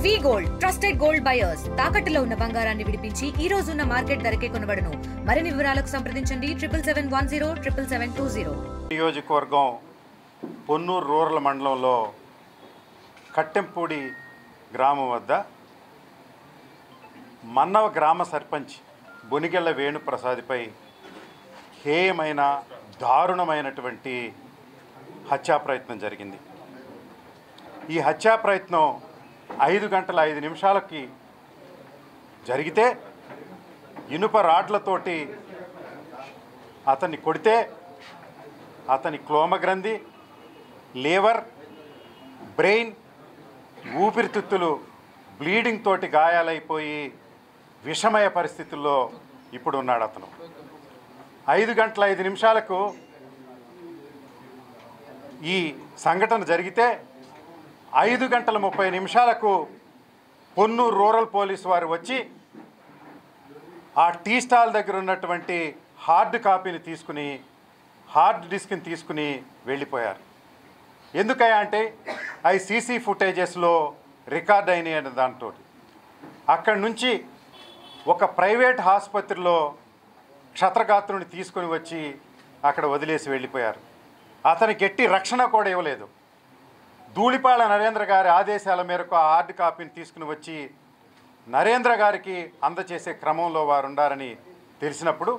వి gold trusted gold buyers తాకట్టులో ఉన్న బంగారాన్ని విడిపించి ఈ రోజు ఉన్న మార్కెట్ ధరకే కొనబడును. మరిన్ని వివరాలకు సంప్రదించండి 7710772020. నియోజకవర్గం పొన్నూరు రూరల్ మండలంలో కట్టెంపూడి గ్రామం వద్ద మన్నవ గ్రామ సర్పంచ్ బొనిగెళ్ల వేణుప్రసాద్పై హేయమైన దారుణమైనటువంటి హత్యా ప్రయత్నం జరిగింది. ఈ హత్యా ప్రయత్నం 5:05 జరిగితే ఇనుప రాడ్లతోటి అతన్ని కొడితే అతని క్లోమగ్రంథి, లివర్, బ్రెయిన్, ఊపిరితిత్తులు బ్లీడింగ్ తోటి గాయాలైపోయి విషమయ పరిస్థితుల్లో ఇప్పుడు ఉన్నాడు అతను. 5:05 ఈ సంఘటన జరిగితే 5:30 పొన్నూరు రూరల్ పోలీసు వారు వచ్చి ఆ టీ స్టాల్ దగ్గర ఉన్నటువంటి హార్డ్ కాపీని తీసుకుని, హార్డ్ డిస్క్ని తీసుకుని వెళ్ళిపోయారు. ఎందుకయ్యా అంటే అవి సీసీ ఫుటేజెస్లో రికార్డ్ అయినాయి అనే దాంతో అక్కడి నుంచి ఒక ప్రైవేట్ ఆసుపత్రిలో క్షత్రగాత్రుని తీసుకొని వచ్చి అక్కడ వదిలేసి వెళ్ళిపోయారు. అతనికి ఎట్టి రక్షణ కూడా ఇవ్వలేదు. ధూళిపాళ నరేంద్ర గారి ఆదేశాల మేరకు ఆ హార్డ్ కాపీని తీసుకుని వచ్చి నరేంద్ర గారికి అందచేసే క్రమంలో వారు ఉండారని తెలిసినప్పుడు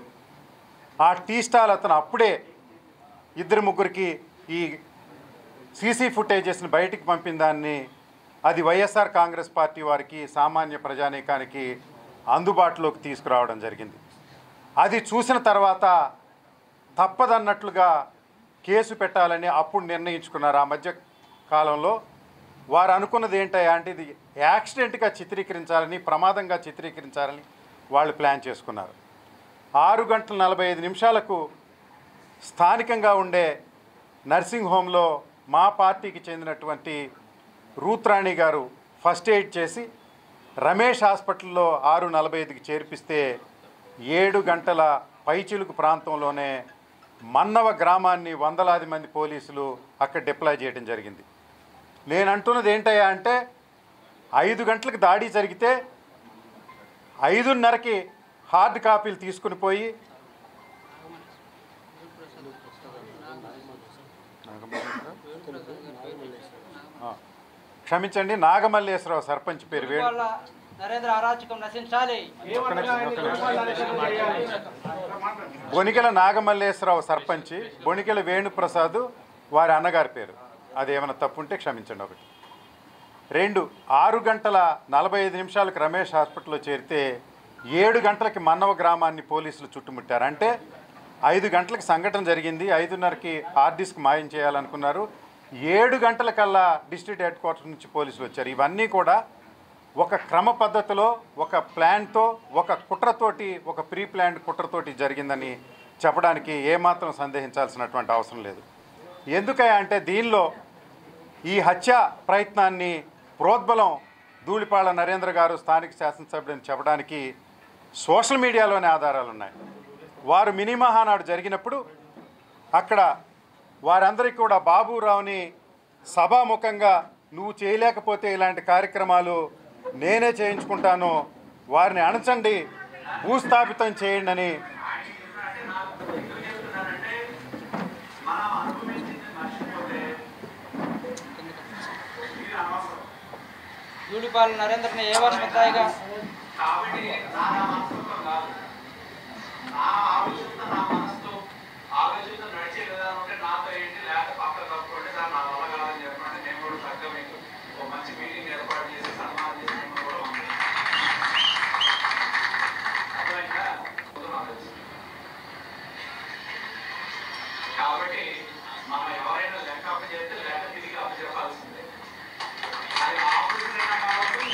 ఆ టీ స్టాల్ అతను అప్పుడే 2-3 ఈ సీసీ ఫుటేజెస్ని బయటికి పంపిన దాన్ని అది వైఎస్ఆర్ కాంగ్రెస్ పార్టీ వారికి, సామాన్య ప్రజానీకానికి అందుబాటులోకి తీసుకురావడం జరిగింది. అది చూసిన తర్వాత తప్పదన్నట్లుగా కేసు పెట్టాలని అప్పుడు నిర్ణయించుకున్నారు. ఆ మధ్య కాలంలో వారు అనుకున్నది ఏంటంటే అంటే ఇది యాక్సిడెంట్గా చిత్రీకరించాలని, ప్రమాదంగా చిత్రీకరించాలని వాళ్ళు ప్లాన్ చేసుకున్నారు. 6:45 స్థానికంగా ఉండే నర్సింగ్ హోమ్లో మా పార్టీకి చెందినటువంటి రూత్రాణి గారు ఫస్ట్ ఎయిడ్ చేసి రమేష్ హాస్పిటల్లో 6:45 చేర్పిస్తే 7 గంటల పైచిలుకు ప్రాంతంలోనే మన్నవ గ్రామాన్ని వందలాది మంది పోలీసులు అక్కడ డిప్లాయ్ చేయడం జరిగింది. నేను అంటున్నది ఏంటయ్యా అంటే 5 గంటలకు దాడి జరిగితే 5:30 హార్డ్ కాపీలు తీసుకుని పోయి క్షమించండి, నాగమల్లేశ్వరరావు సర్పంచ్ పేరు బొనిగెల నాగమల్లేశ్వరరావు సర్పంచ్, బొనిగెల వేణుప్రసాద్ వారి అన్నగారి పేరు. అదేమైనా తప్పు ఉంటే క్షమించండి. 2 6:45 రమేష్ హాస్పిటల్లో చేరితే 7 గంటలకి మన్నవ గ్రామాన్ని పోలీసులు చుట్టుముట్టారు. అంటే 5 గంటలకు సంఘటన జరిగింది, 5:30 హార్డ్ డిస్క్ మాయం చేయాలనుకున్నారు. 7 గంటలకల్లా డిస్ట్రిక్ట్ హెడ్ క్వార్టర్ నుంచి పోలీసులు వచ్చారు. ఇవన్నీ కూడా ఒక క్రమ పద్ధతిలో, ఒక ప్లాన్తో, ఒక కుట్రతోటి, ఒక ప్రీ ప్లాన్డ్ కుట్రతోటి జరిగిందని చెప్పడానికి ఏమాత్రం సందేహించాల్సినటువంటి అవసరం లేదు. ఎందుకయ్యా అంటే దీనిలో ఈ హత్య ప్రయత్నాన్ని ప్రోద్బలం ధూళిపాళ నరేంద్ర గారు స్థానిక శాసనసభ్యుని చెప్పడానికి సోషల్ మీడియాలోనే ఆధారాలు ఉన్నాయి. వారు మినీ మహానాడు జరిగినప్పుడు అక్కడ వారందరికీ కూడా బాబురావుని సభాముఖంగా నువ్వు చేయలేకపోతే ఇలాంటి కార్యక్రమాలు నేనే చేయించుకుంటాను, వారిని అణచండి, భూస్థాపితం చేయండి అని ధూళిపాళ నరేంద్రని ఏవన్ ముద్దాయిగా కాబట్టి మనం ఎవరైనా లెక్క అప్పచెప్తే లెక్క తిరిగి అప్పచెప్పాల్సిందే. అది ఆఫీసర్ అయినా కావచ్చు,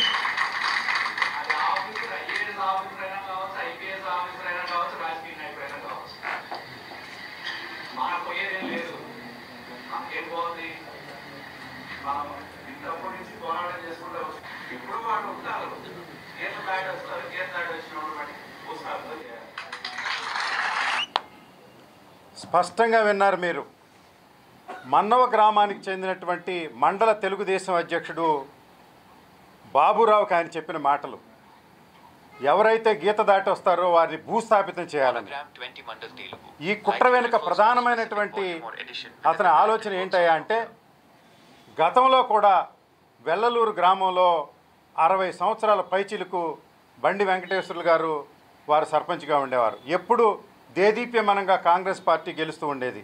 అది ఆఫీసర్ ఐఏఎస్ ఆఫీసర్ అయినా కావచ్చు, ఐపీఎస్ ఆఫీసర్ అయినా కావచ్చు, రాజకీయ నాయకుడు అయినా కావచ్చు. మనకు పోయేదేం లేదు. మనకేం పోతుంది? మనం ఇంతప్పటి నుంచి పోరాటం చేసుకుంటూ ఇప్పుడు వాళ్ళు ఉంటారు, గీత దాటి వస్తారు, గీత దాటి వచ్చినప్పుడు వాటి పుస్తకాలతో చేయాలి. స్పష్టంగా విన్నారు మీరు. మన్నవ గ్రామానికి చెందినటువంటి మండల తెలుగుదేశం అధ్యక్షుడు బాబురావుకి ఆయన చెప్పిన మాటలు, ఎవరైతే గీత దాటి వస్తారో వారిని భూస్థాపితం చేయాలని. ఈ కుట్ర వెనుక ప్రధానమైనటువంటి అతని ఆలోచన ఏంటయ్యా అంటే, గతంలో కూడా వెల్లలూరు గ్రామంలో 60 సంవత్సరాల పైచిలకు బండి వెంకటేశ్వర్లు గారు వారు సర్పంచ్గా ఉండేవారు. ఎప్పుడు దేదీప్యమానంగా కాంగ్రెస్ పార్టీ గెలుస్తూ ఉండేది.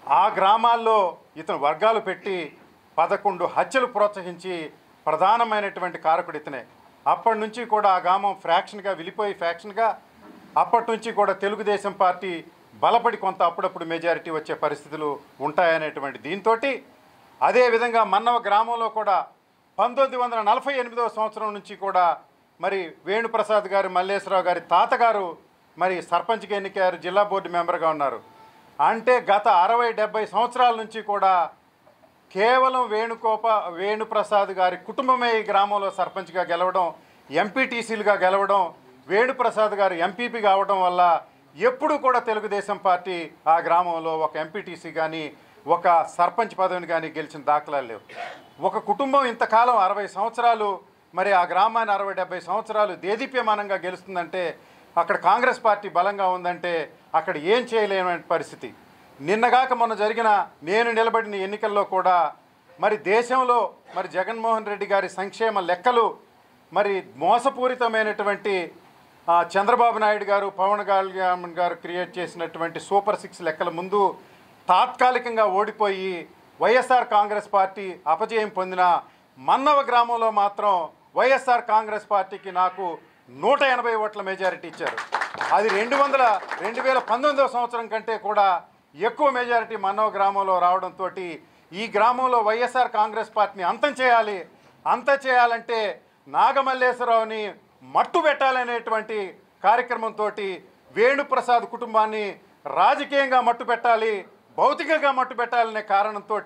ఆ గ్రామాల్లో ఇతను వర్గాలు పెట్టి 11 హత్యలు ప్రోత్సహించి ప్రధానమైనటువంటి కారకుడు ఇతనే. అప్పటి నుంచి కూడా ఆ గ్రామం ఫ్యాక్షన్గా విలిపోయి ఫ్యాక్షన్గా అప్పటి నుంచి కూడా తెలుగుదేశం పార్టీ బలపడి కొంత అప్పుడప్పుడు మెజారిటీ వచ్చే పరిస్థితులు ఉంటాయనేటువంటి దీంతో అదేవిధంగా మన్నవ గ్రామంలో కూడా 1948వ సంవత్సరం నుంచి కూడా మరి వేణుప్రసాద్ గారు, మల్లేశ్వరరావు గారి తాతగారు మరి సర్పంచ్కి ఎన్నికయ్యారు, జిల్లా బోర్డు మెంబర్గా ఉన్నారు. అంటే గత 60-70 సంవత్సరాల నుంచి కూడా కేవలం వేణుప్రసాద్ గారి కుటుంబమే ఈ గ్రామంలో సర్పంచ్గా గెలవడం, ఎంపీటీసీలుగా గెలవడం, వేణుప్రసాద్ గారు ఎంపీపీ కావడం వల్ల ఎప్పుడు కూడా తెలుగుదేశం పార్టీ ఆ గ్రామంలో ఒక ఎంపీటీసీ కానీ ఒక సర్పంచ్ పదవిని కానీ గెలిచిన దాఖలాలు లేవు. ఒక కుటుంబం ఇంతకాలం 60 సంవత్సరాలు మరి ఆ గ్రామాన్ని 60-70 సంవత్సరాలు దేదీప్యమానంగా గెలుస్తుందంటే, అక్కడ కాంగ్రెస్ పార్టీ బలంగా ఉందంటే అక్కడ ఏం చేయలేని పరిస్థితి. నిన్నగాక మొన్న జరిగిన నేను నిలబడిన ఎన్నికల్లో కూడా మరి దేశంలో మరి జగన్మోహన్ రెడ్డి గారి సంక్షేమ లెక్కలు మరి మోసపూరితమైనటువంటి చంద్రబాబు నాయుడు గారు, పవన్ కళ్యాణ్ గారు క్రియేట్ చేసినటువంటి సూపర్ 6 లెక్కల ముందు తాత్కాలికంగా ఓడిపోయి వైఎస్ఆర్ కాంగ్రెస్ పార్టీ అపజయం పొందిన మన్నవ గ్రామంలో మాత్రం వైఎస్ఆర్ కాంగ్రెస్ పార్టీకి నాకు 180 ఓట్ల మెజారిటీ ఇచ్చారు. అది 2019వ సంవత్సరం కంటే కూడా ఎక్కువ మెజారిటీ మన్నవ గ్రామంలో రావడంతో ఈ గ్రామంలో వైఎస్ఆర్ కాంగ్రెస్ పార్టీని అంతం చేయాలంటే నాగమల్లేశ్వరరావుని మట్టు పెట్టాలనేటువంటి కార్యక్రమంతో వేణుప్రసాద్ కుటుంబాన్ని రాజకీయంగా మట్టు పెట్టాలి, భౌతికంగా మట్టు పెట్టాలనే కారణంతో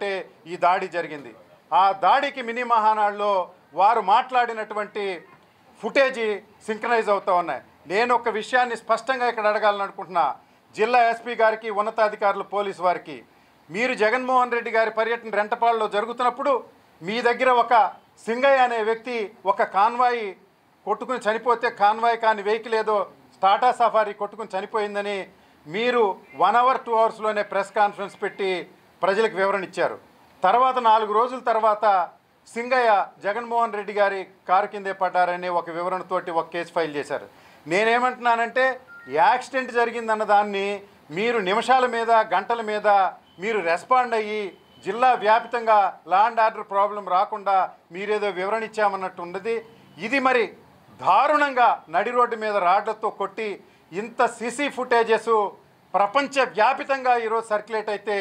ఈ దాడి జరిగింది. ఆ దాడికి మినీ మహానాడులో వారు మాట్లాడినటువంటి ఫుటేజీ సింక్రనైజ్ అవుతూ ఉన్నాయి. నేను ఒక విషయాన్ని స్పష్టంగా ఇక్కడ అడగాలని అనుకుంటున్నా, జిల్లా ఎస్పీ గారికి, ఉన్నతాధికారులు, పోలీసు వారికి, మీరు జగన్మోహన్ రెడ్డి గారి పర్యటన రెంటపాడులో జరుగుతున్నప్పుడు మీ దగ్గర ఒక సింగయ్య అనే వ్యక్తి ఒక కాన్వాయ్ కొట్టుకుని చనిపోతే, కాన్వాయ్ కాని వెహికల్ ఏదో టాటా సఫారీ కొట్టుకుని చనిపోయిందని మీరు 1 hour 2 hours ప్రెస్ కాన్ఫరెన్స్ పెట్టి ప్రజలకు వివరణ ఇచ్చారు. తర్వాత 4 రోజుల తర్వాత సింగయ్య జగన్మోహన్ రెడ్డి గారి కారు కిందే పడ్డారని ఒక వివరణతోటి ఒక కేసు ఫైల్ చేశారు. నేనేమంటున్నానంటే, యాక్సిడెంట్ జరిగిందన్న దాన్ని మీరు నిమిషాల మీద, గంటల మీద మీరు రెస్పాండ్ అయ్యి జిల్లా వ్యాప్తంగా లా అండ్ ఆర్డర్ ప్రాబ్లం రాకుండా మీరేదో వివరణ ఇచ్చామన్నట్టు ఉన్నది. ఇది మరి దారుణంగా నడి రోడ్డు మీద రాడ్లతో కొట్టి ఇంత సీసీ ఫుటేజెస్ ప్రపంచవ్యాపితంగా ఈరోజు సర్క్యులేట్ అయితే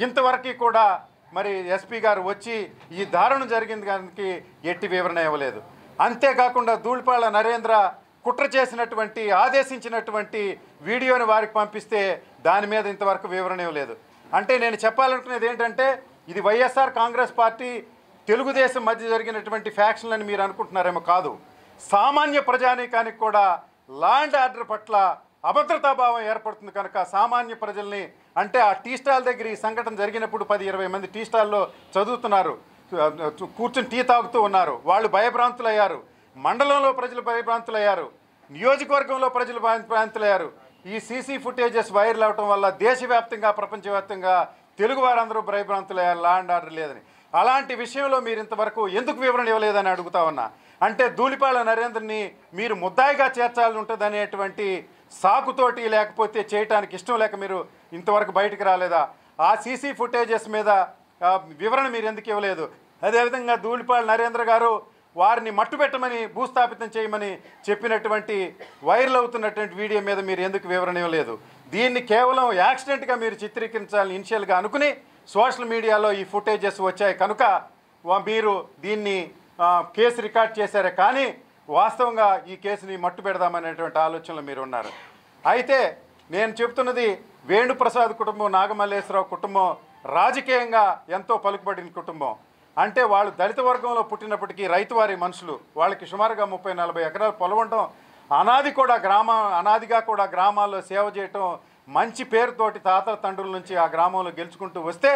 ఇంతవరకు కూడా మరి ఎస్పీ గారు వచ్చి ఈ దారుణం జరిగింది దానికి ఎట్టి వివరణ ఇవ్వలేదు. అంతేకాకుండా ధూళిపాళ్ల నరేంద్ర కుట్ర చేసినటువంటి, ఆదేశించినటువంటి వీడియోని వారికి పంపిస్తే దాని మీద ఇంతవరకు వివరణ ఇవ్వలేదు. అంటే నేను చెప్పాలనుకునేది ఏంటంటే, ఇది వైఎస్ఆర్ కాంగ్రెస్ పార్టీ తెలుగుదేశం మధ్య జరిగినటువంటి ఫ్యాక్షన్లని మీరు అనుకుంటున్నారేమో, కాదు. సామాన్య ప్రజానీకానికి కూడా లా అండ్ ఆర్డర్ పట్ల అభద్రతాభావం ఏర్పడుతుంది కనుక సామాన్య ప్రజల్ని, అంటే ఆ టీ స్టాల్ దగ్గర ఈ సంఘటన జరిగినప్పుడు 10-20 మంది టీ స్టాల్లో చదువుతున్నారు, కూర్చుని టీ తాగుతూ ఉన్నారు, వాళ్ళు భయభ్రాంతులయ్యారు. మండలంలో ప్రజలు భయభ్రాంతులయ్యారు, నియోజకవర్గంలో ప్రజలు భయభ్రాంతులయ్యారు. ఈ సీసీ ఫుటేజెస్ వైరల్ అవడం వల్ల దేశవ్యాప్తంగా, ప్రపంచవ్యాప్తంగా తెలుగు వారందరూ భయభ్రాంతులయ్యారు, లా అండ్ ఆర్డర్ లేదని. అలాంటి విషయంలో మీరు ఇంతవరకు ఎందుకు వివరణ ఇవ్వలేదని అడుగుతా ఉన్నా. అంటే ధూళిపాళ్ల నరేంద్రని మీరు ముద్దాయిగా చేర్చాలని ఉంటుంది అనేటువంటి సాకుతోటి, లేకపోతే చేయటానికి ఇష్టం లేక మీరు ఇంతవరకు బయటకు రాలేదా? ఆ సీసీ ఫుటేజెస్ మీద వివరణ మీరు ఎందుకు ఇవ్వలేదు? అదేవిధంగా ధూళిపాళ్ల నరేంద్ర గారు వారిని మట్టుపెట్టమని, భూస్థాపితం చేయమని చెప్పినటువంటి వైరల్ అవుతున్నటువంటి వీడియో మీద మీరు ఎందుకు వివరణ ఇవ్వలేదు? దీన్ని కేవలం యాక్సిడెంట్గా మీరు చిత్రీకరించాలని ఇనిషియల్గా అనుకుని సోషల్ మీడియాలో ఈ ఫుటేజెస్ వచ్చాయి కనుక మీరు దీన్ని కేసు రికార్డ్ చేశారే, కానీ వాస్తవంగా ఈ కేసుని మట్టు పెడదామనేటువంటి ఆలోచనలో మీరు ఉన్నారు. అయితే నేను చెప్తున్నది, వేణుప్రసాద్ కుటుంబం, నాగమల్లేశ్వరరావు కుటుంబం రాజకీయంగా ఎంతో పలుకుబడిన కుటుంబం. అంటే వాళ్ళు దళిత వర్గంలో పుట్టినప్పటికీ రైతువారి మనుషులు, వాళ్ళకి సుమారుగా 30-40 ఎకరాలు పొలం ఉండటం, అనాదిగా కూడా గ్రామాల్లో సేవ చేయటం, మంచి పేరుతోటి తాతల తండ్రుల నుంచి ఆ గ్రామంలో గెలుచుకుంటూ వస్తే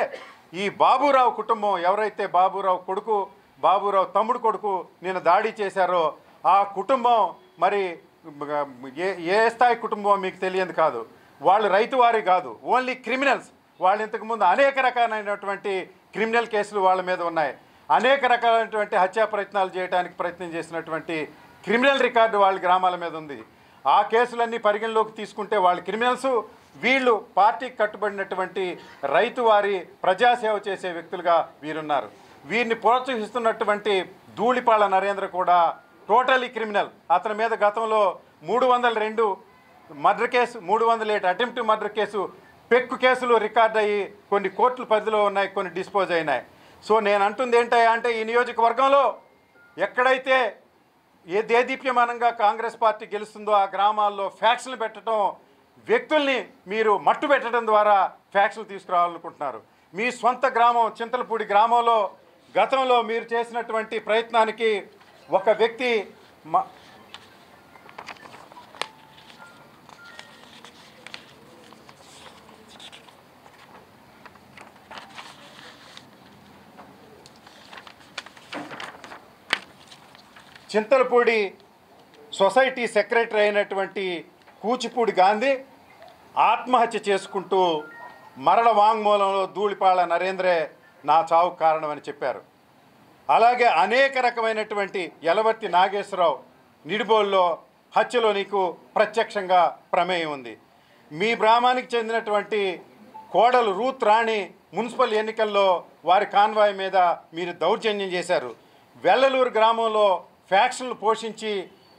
ఈ బాబురావు కుటుంబం, ఎవరైతే బాబురావు కొడుకు బాబురావు తమ్ముడు కొడుకు నిన్న దాడి చేశారో ఆ కుటుంబం మరి ఏ స్థాయి కుటుంబం మీకు తెలియదు కాదు. వాళ్ళు రైతు వారి కాదు, ఓన్లీ క్రిమినల్స్. వాళ్ళు ఇంతకుముందు అనేక రకాలైనటువంటి క్రిమినల్ కేసులు వాళ్ళ మీద ఉన్నాయి. అనేక రకాలైనటువంటి హత్యా ప్రయత్నాలు చేయడానికి ప్రయత్నం చేసినటువంటి క్రిమినల్ రికార్డు వాళ్ళ గ్రామాల మీద ఉంది. ఆ కేసులన్నీ పరిగణలోకి తీసుకుంటే వాళ్ళు క్రిమినల్స్, వీళ్ళు పార్టీకి కట్టుబడినటువంటి రైతు వారి ప్రజాసేవ చేసే వ్యక్తులుగా వీరున్నారు. వీరిని ప్రోత్సహిస్తున్నటువంటి ధూళిపాళ నరేంద్ర కూడా టోటలీ క్రిమినల్. అతని మీద గతంలో 302 murder case, 308 attempt murder case, పెక్కు కేసులు రికార్డ్ అయ్యి కొన్ని కోర్టుల పరిధిలో ఉన్నాయి, కొన్ని డిస్పోజ్ అయినాయి. సో నేను అంటుంది ఏంటయ్యా అంటే ఈ నియోజకవర్గంలో ఎక్కడైతే దేదీప్యమానంగా కాంగ్రెస్ పార్టీ గెలుస్తుందో ఆ గ్రామాల్లో ఫ్యాక్షన్లు పెట్టడం, వ్యక్తుల్ని మీరు మట్టు పెట్టడం ద్వారా ఫ్యాక్షన్లు తీసుకురావాలనుకుంటున్నారు. మీ సొంత గ్రామం చింతలపూడి గ్రామంలో గతంలో మీరు చేసినటువంటి ప్రయత్నానికి ఒక వ్యక్తి చింతలపూడి సొసైటీ సెక్రటరీ అయినటువంటి కూచిపూడి గాంధీ ఆత్మహత్య చేసుకుంటూ మరణ వాంగ్మూలంలో ధూళిపాళ నరేంద్రే నా చావుకు కారణమని చెప్పారు. అలాగే అనేక రకమైనటువంటి యలవర్తి నాగేశ్వరరావు నిడిబోల్లో హత్యలో నీకు ప్రత్యక్షంగా ప్రమేయం ఉంది. మీ గ్రామానికి చెందినటువంటి కోడలు రూత్ రాణి మున్సిపల్ ఎన్నికల్లో వారి కాన్వాయ్ మీద మీరు దౌర్జన్యం చేశారు. వెల్లలూరు గ్రామంలో ఫ్యాక్షన్లు పోషించి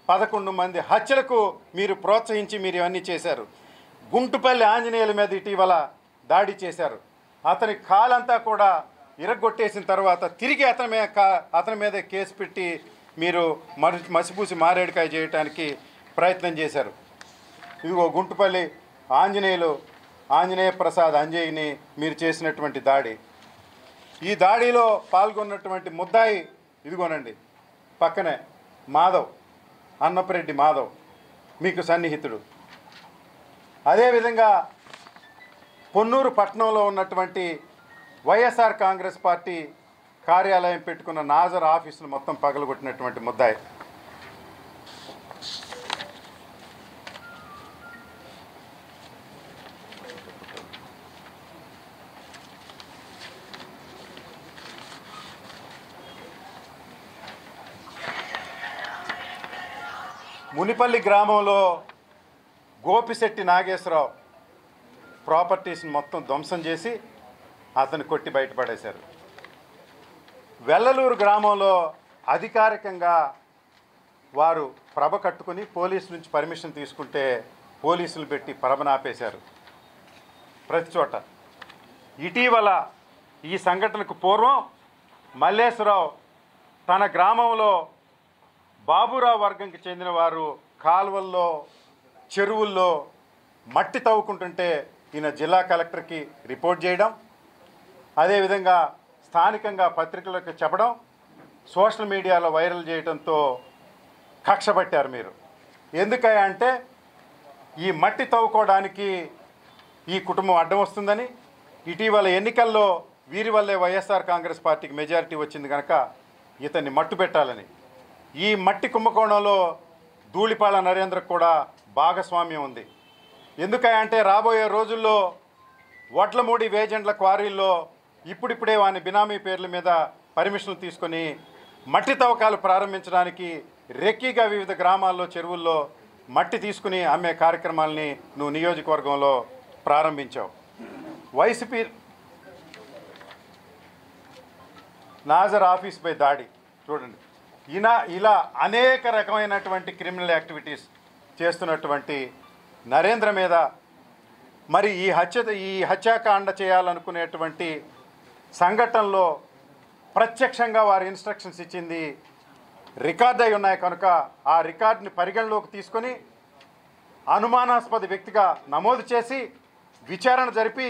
11 మంది హత్యలకు మీరు ప్రోత్సహించి మీరు ఇవన్నీ చేశారు. గుంటుపల్లి ఆంజనేయుల మీద ఇటీవల దాడి చేశారు. అతని కాలంతా కూడా ఇరగొట్టేసిన తర్వాత తిరిగి అతని మీద కేసు పెట్టి మీరు మసిపూసి మారేడుకాయ చేయడానికి ప్రయత్నం చేశారు. ఇదిగో గుంటుపల్లి ఆంజనేయ ప్రసాద్ అంజయ్యని మీరు చేసినటువంటి దాడి. ఈ దాడిలో పాల్గొన్నటువంటి ముద్దాయి ఇదిగోనండి పక్కనే మాధవ్, అన్నపరెడ్డి మాధవ్ మీకు సన్నిహితుడు. అదేవిధంగా పొన్నూరు పట్టణంలో ఉన్నటువంటి వైఎస్ఆర్ కాంగ్రెస్ పార్టీ కార్యాలయం పెట్టుకున్న నాజర్ ఆఫీసును మొత్తం పగలగొట్టినటువంటి ముద్దాయి. మునిపల్లి గ్రామంలో గోపిశెట్టి నాగేశ్వరరావు ప్రాపర్టీస్ని మొత్తం ధ్వంసం చేసి అతను కొట్టి బయటపడేశారు. వెల్లలూరు గ్రామంలో అధికారికంగా వారు ప్రభ కట్టుకుని పోలీసు నుంచి పర్మిషన్ తీసుకుంటే పోలీసులు పెట్టి ప్రభను ఆపేశారు ప్రతి చోట. ఇటీవల ఈ సంఘటనకు పూర్వం మల్లేశ్వరరావు తన గ్రామంలో బాబురావు వర్గంకి చెందిన వారు కాలువల్లో చెరువుల్లో మట్టి తవ్వుకుంటుంటే ఈయన జిల్లా కలెక్టర్కి రిపోర్ట్ చేయడం, అదేవిధంగా స్థానికంగా పత్రికలకు చెప్పడం, సోషల్ మీడియాలో వైరల్ చేయడంతో కక్ష పట్టారు మీరు. ఎందుకయ్యా అంటే ఈ మట్టి తవ్వుకోవడానికి ఈ కుటుంబం అడ్డం వస్తుందని, ఇటీవల ఎన్నికల్లో వీరి వల్లే వైఎస్ఆర్ కాంగ్రెస్ పార్టీకి మెజారిటీ వచ్చింది కనుక ఇతన్ని మట్టు పెట్టాలని. ఈ మట్టి కుంభకోణంలో ధూళిపాళ నరేంద్రకు కూడా భాగస్వామ్యం ఉంది. ఎందుకంటే రాబోయే రోజుల్లో వడ్లమూడి వేజెండ్ల క్వారీల్లో ఇప్పుడిప్పుడే వాని బినామీ పేర్ల మీద పర్మిషన్లు తీసుకొని మట్టి తవ్వకాలు ప్రారంభించడానికి రెక్కీగా వివిధ గ్రామాల్లో చెరువుల్లో మట్టి తీసుకుని అమ్మే కార్యక్రమాలని నువ్వు నియోజకవర్గంలో ప్రారంభించావు. వైసీపీ నాజర్ ఆఫీస్పై దాడి చూడండి. ఇలా అనేక రకమైనటువంటి క్రిమినల్ యాక్టివిటీస్ చేస్తున్నటువంటి నరేంద్ర మీద మరి ఈ హత్యాకాండ చేయాలనుకునేటువంటి సంఘటనలో ప్రత్యక్షంగా వారి ఇన్స్ట్రక్షన్స్ ఇచ్చింది రికార్డ్ అయి ఉన్నాయి కనుక ఆ రికార్డుని పరిగణలోకి తీసుకొని అనుమానాస్పద వ్యక్తిగా నమోదు చేసి విచారణ జరిపి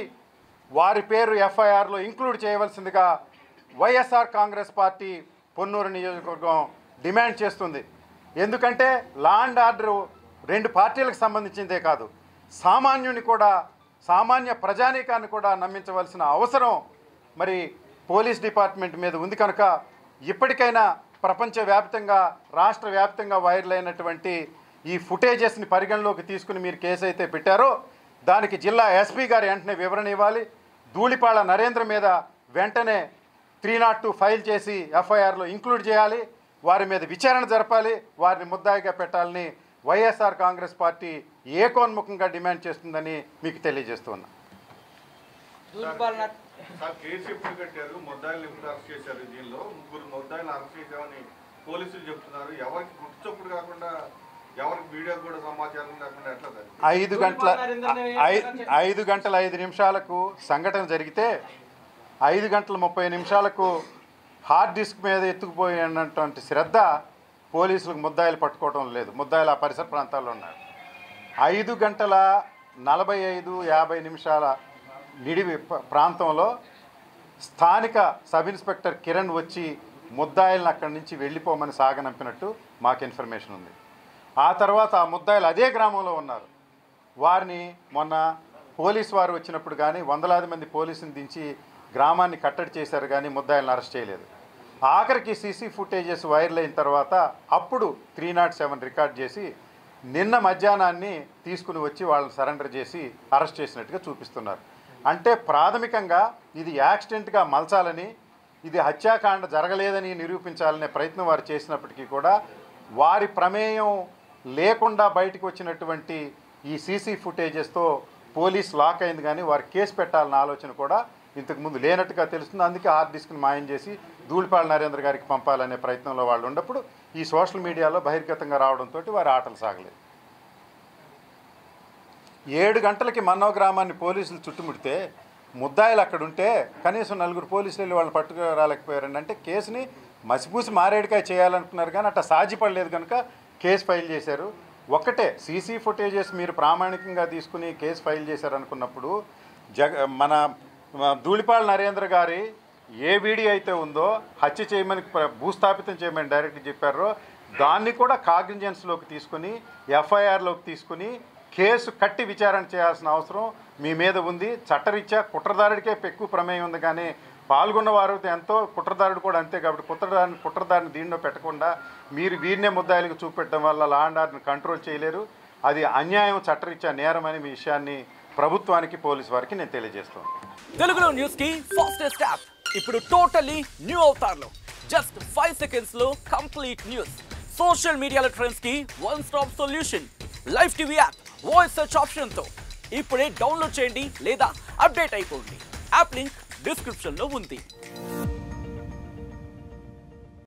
వారి పేరు ఎఫ్ఐఆర్లో ఇంక్లూడ్ చేయవలసిందిగా వైఎస్ఆర్ కాంగ్రెస్ పార్టీ పొన్నూరు నియోజకవర్గం డిమాండ్ చేస్తుంది. ఎందుకంటే లా అండ్ ఆర్డర్ రెండు పార్టీలకు సంబంధించిందే కాదు, సామాన్యుని కూడా, సామాన్య ప్రజానీకాన్ని కూడా నమ్మించవలసిన అవసరం మరి పోలీస్ డిపార్ట్మెంట్ మీద ఉంది కనుక ఇప్పటికైనా ప్రపంచవ్యాప్తంగా రాష్ట్ర వ్యాప్తంగా వైరల్ అయినటువంటి ఈ ఫుటేజెస్ని పరిగణలోకి తీసుకుని మీరు కేసు అయితే పెట్టారో దానికి జిల్లా ఎస్పీ గారు వెంటనే వివరణ ఇవ్వాలి. ధూళిపాళ నరేంద్ర మీద వెంటనే 302 ఫైల్ చేసి ఎఫ్ఐఆర్లో ఇంక్లూడ్ చేయాలి. వారి మీద విచారణ జరపాలి. వారిని ముద్దాయిగా పెట్టాలని వైఎస్ఆర్ కాంగ్రెస్ పార్టీ ఏకోన్ముఖంగా డిమాండ్ చేస్తుందని మీకు తెలియజేస్తున్నా. సార్ కేసు ఎప్పుడు కట్టారు? ముద్దాయిలు ఎప్పుడు అరెస్ట్ చేశారు? దీనిలో 3 ముద్దాయిలు అరెస్ట్ చేశామని పోలీసులు చెప్తున్నారు. ఎవరికి గుర్తుచప్పుడు కాకుండా ఎవరికి వీడియో కూడా సమాచారం లేకుండా ఎట్లా? 5 గంటల 5 నిమిషాలకు సంఘటన జరిగితే 5 గంటల 30 నిమిషాలకు హార్డ్ డిస్క్ మీద ఎత్తుకుపోయినటువంటి శ్రద్ధ పోలీసులకు ముద్దాయిలు పట్టుకోవడం లేదు. ముద్దాయిలు ఆ పరిసర ప్రాంతాల్లో ఉన్నారు. 5 గంటల 45-50 నిమిషాల నిడివి ప్రాంతంలో స్థానిక సబ్ ఇన్స్పెక్టర్ కిరణ్ వచ్చి ముద్దాయిలను అక్కడి నుంచి వెళ్ళిపోమని సాగనంపినట్టు మాకు ఇన్ఫర్మేషన్ ఉంది. ఆ తర్వాత ఆ ముద్దాయిలు అదే గ్రామంలో ఉన్నారు. వారిని మొన్న పోలీసు వారు వచ్చినప్పుడు కానీ వందలాది మంది పోలీసుని దించి గ్రామాన్ని కట్టడి చేశారు కానీ ముద్దాయిలను అరెస్ట్ చేయలేదు. ఆఖరికి సీసీ ఫుటేజెస్ వైరల్ అయిన తర్వాత అప్పుడు 307 రికార్డ్ చేసి నిన్న మధ్యాహ్నాన్ని తీసుకుని వచ్చి వాళ్ళని సరెండర్ చేసి అరెస్ట్ చేసినట్టుగా చూపిస్తున్నారు. అంటే ప్రాథమికంగా ఇది యాక్సిడెంట్గా మలచాలని, ఇది హత్యాకాండ జరగలేదని నిరూపించాలనే ప్రయత్నం వారు చేసినప్పటికీ కూడా వారి ప్రమేయం లేకుండా బయటకు వచ్చినటువంటి ఈ సీసీ ఫుటేజెస్తో పోలీస్ లాక్ అయింది కానీ వారు కేసు పెట్టాలన్న ఆలోచన కూడా ఇంతకుముందు లేనట్టుగా తెలుస్తుంది. అందుకే హార్డ్ డిస్క్ని మాయం చేసి ధూళిపాళ నరేంద్ర గారికి పంపాలనే ప్రయత్నంలో వాళ్ళు ఉన్నప్పుడు ఈ సోషల్ మీడియాలో బహిర్గతంగా రావడంతో వారి ఆటలు సాగలేదు. 7 గంటలకి మన్నవ గ్రామాన్ని పోలీసులు చుట్టుముడితే ముద్దాయిలు అక్కడ ఉంటే కనీసం 4 పోలీసులు వెళ్ళి వాళ్ళని పట్టుకురాలేకపోయారండి. అంటే కేసుని మసిపూసి మారేడుకాయ చేయాలనుకున్నారు కానీ అట్లా సాధ్యపడలేదు కనుక కేసు ఫైల్ చేశారు. ఒక్కటే సీసీ ఫుటేజెస్ మీరు ప్రామాణికంగా తీసుకుని కేసు ఫైల్ చేశారనుకున్నప్పుడు మన ధూళిపాళ నరేంద్ర గారి ఏ వీడియో అయితే ఉందో హత్య చేయమని భూస్థాపితం చేయమని డైరెక్ట్ చెప్పారో దాన్ని కూడా కాగ్నిజెన్స్లోకి తీసుకుని ఎఫ్ఐఆర్లోకి తీసుకుని కేసు కట్టి విచారణ చేయాల్సిన అవసరం మీ మీద ఉంది. చట్టరీత్యా కుట్రదారుడికే ఎక్కువ ప్రమేయం ఉంది కానీ పాల్గొన్నవారు ఎంతో కుట్రదారుడు కూడా అంతే. కాబట్టి కుట్రదారిని దీనిలో పెట్టకుండా మీరు వీరినే ముద్దాయిలకు చూపెట్టడం వల్ల లా అండ్ ఆర్డర్ని కంట్రోల్ చేయలేరు. అది అన్యాయం, చట్టరీత్యా నేరం అని మీ విషయాన్ని ప్రభుత్వానికి పోలీసు వారికి నేను తెలియజేస్తాను. తెలుగులో న్యూస్ కి ఫాస్టెస్ట్ యాప్ ఇప్పుడు టోటల్లీ న్యూ అవతార్లో జస్ట్ 5 seconds లో కంప్లీట్ న్యూస్. సోషల్ మీడియాలో ట్రెండ్స్ కి one stop solution. Live TV app voice search option తో ఇప్పుడే డౌన్లోడ్ చేయండి లేదా అప్డేట్ అయిపోండి. యాప్ లింక్ డిస్క్రిప్షన్ లో ఉంది.